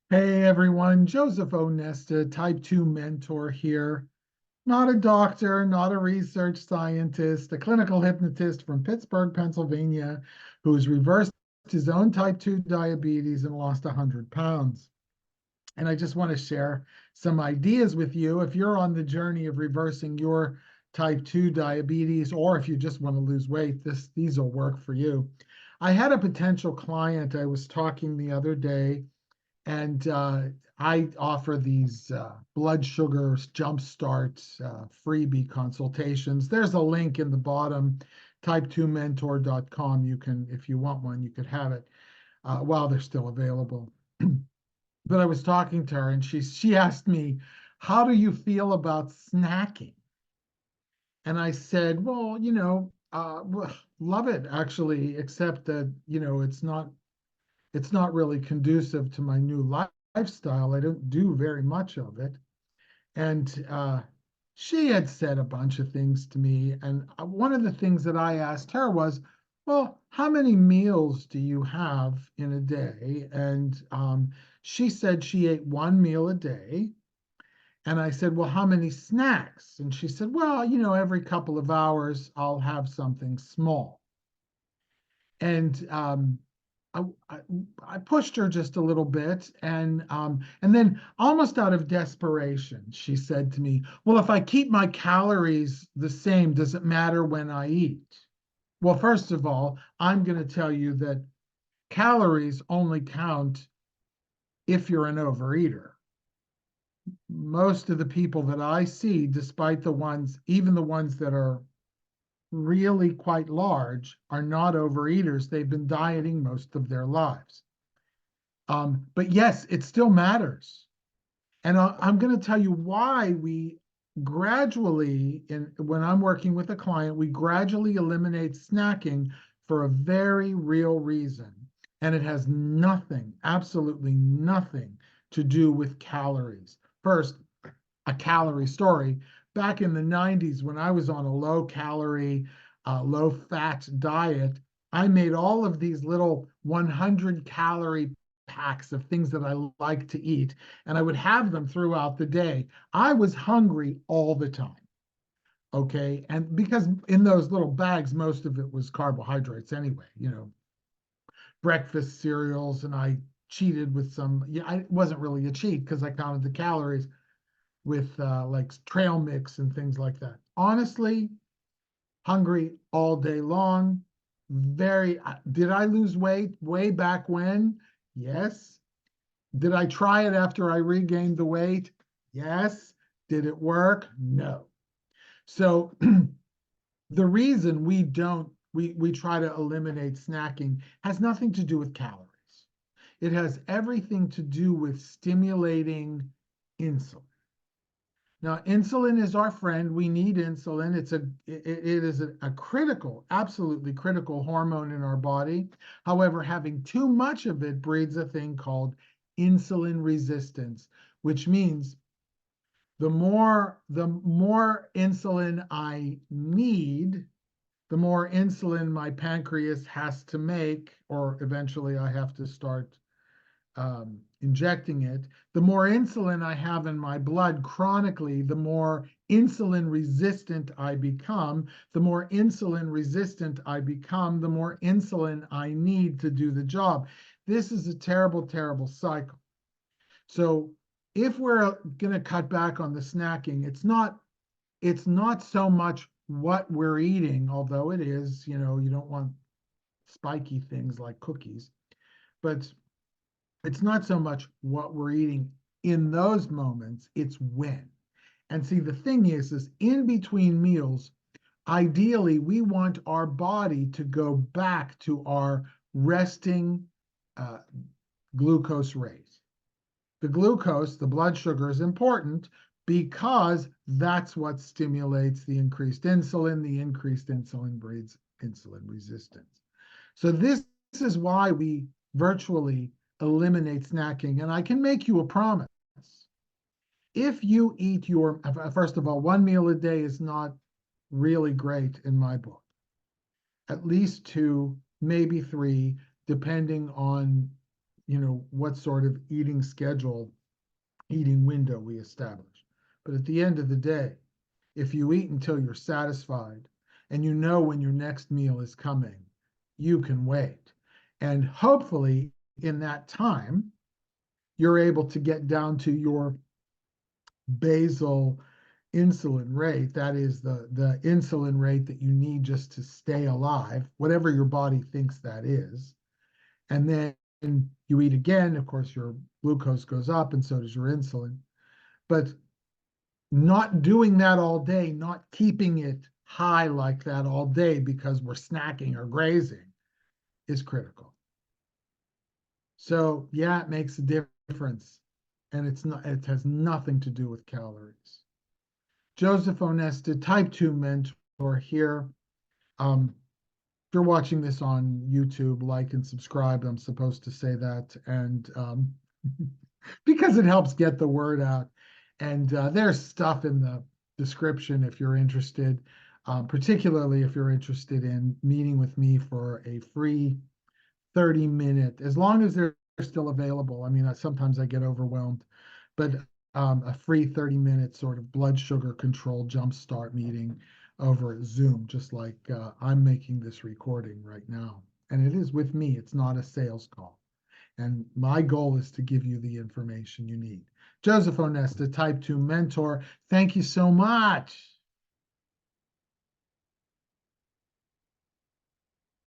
Hey everyone, Joseph Onesta, type 2 mentor here. Not a doctor, not a research scientist, a clinical hypnotist from Pittsburgh, Pennsylvania, who's reversed his own type 2 diabetes and lost 100 pounds. And I just want to share some ideas with you if you're on the journey of reversing your type 2 diabetes, or if you just want to lose weight, these will work for you. I had a potential client I was talking the other day, and I offer these blood sugar jumpstart freebie consultations. There's a link in the bottom, type2mentor.com. You can, if you want one, you could have it while they're still available. But I was talking to her and she asked me, how do you feel about snacking? And I said, well, love it actually, except that, it's not really conducive to my new lifestyle. I don't do very much of it. And she had said a bunch of things to me. And one of the things that I asked her was, well, how many meals do you have in a day? And she said she ate one meal a day. And I said, well, how many snacks? And she said, well, every couple of hours I'll have something small. And I, I, I pushed her just a little bit, and then almost out of desperation, she said to me, "Well, if I keep my calories the same, does it matter when I eat?" Well, first of all, I'm going to tell you that calories only count if you're an overeater. Most of the people that I see, despite the ones, even the ones that are really quite large, are not overeaters. They've been dieting most of their lives. But yes, it still matters. And I'm going to tell you why we gradually, when I'm working with a client, we gradually eliminate snacking for a very real reason. And it has nothing, absolutely nothing to do with calories. First, a calorie story. Back in the 90s, when I was on a low calorie, low fat diet, I made all of these little 100 calorie packs of things that I like to eat, and I would have them throughout the day. I was hungry all the time. Okay. And because in those little bags, most of it was carbohydrates anyway, breakfast cereals, and I cheated with some, yeah, it wasn't really a cheat because I counted the calories with like trail mix and things like that. Honestly, hungry all day long. Did I lose weight way back when? Yes. Did I try it after I regained the weight? Yes. Did it work? No. So the reason we try to eliminate snacking has nothing to do with calories. It has everything to do with stimulating insulin. Now, insulin is our friend. We need insulin. It is a critical, absolutely critical hormone in our body. However, having too much of it breeds a thing called insulin resistance, which means the more insulin I need, the more insulin my pancreas has to make, or eventually I have to start injecting it. The more insulin I have in my blood chronically, the more insulin resistant I become. The more insulin resistant I become, the more insulin I need to do the job. This is a terrible, terrible cycle. So if we're going to cut back on the snacking, it's not so much what we're eating, although it is, you don't want spiky things like cookies, but it's not so much what we're eating in those moments, it's when. And see, the thing is in between meals, ideally, we want our body to go back to our resting uh, glucose rate. The glucose, the blood sugar, is important because that's what stimulates the increased insulin. The increased insulin breeds insulin resistance. So this is why we virtually eliminate snacking. And I can make you a promise. If you eat first of all, one meal a day is not really great in my book. At least two, maybe three, depending on what sort of eating schedule, eating window we establish. But at the end of the day, if you eat until you're satisfied and you know when your next meal is coming, you can wait. And hopefully, in that time, you're able to get down to your basal insulin rate. That is the insulin rate that you need just to stay alive, whatever your body thinks that is. And then you eat again, of course, your glucose goes up and so does your insulin. But not doing that all day, not keeping it high like that all day because we're snacking or grazing is critical. So yeah, it makes a difference. And it has nothing to do with calories. Joseph Onesta, type 2 mentor here. If you're watching this on YouTube, like and subscribe. I'm supposed to say that. And because it helps get the word out. And there's stuff in the description if you're interested, particularly if you're interested in meeting with me for a free 30-minute, as long as they're still available. I mean, sometimes I get overwhelmed, but a free 30-minute sort of blood sugar control jumpstart meeting over Zoom, just like I'm making this recording right now. And it is with me, it's not a sales call. And my goal is to give you the information you need. Joseph Onesta, type 2 mentor. Thank you so much.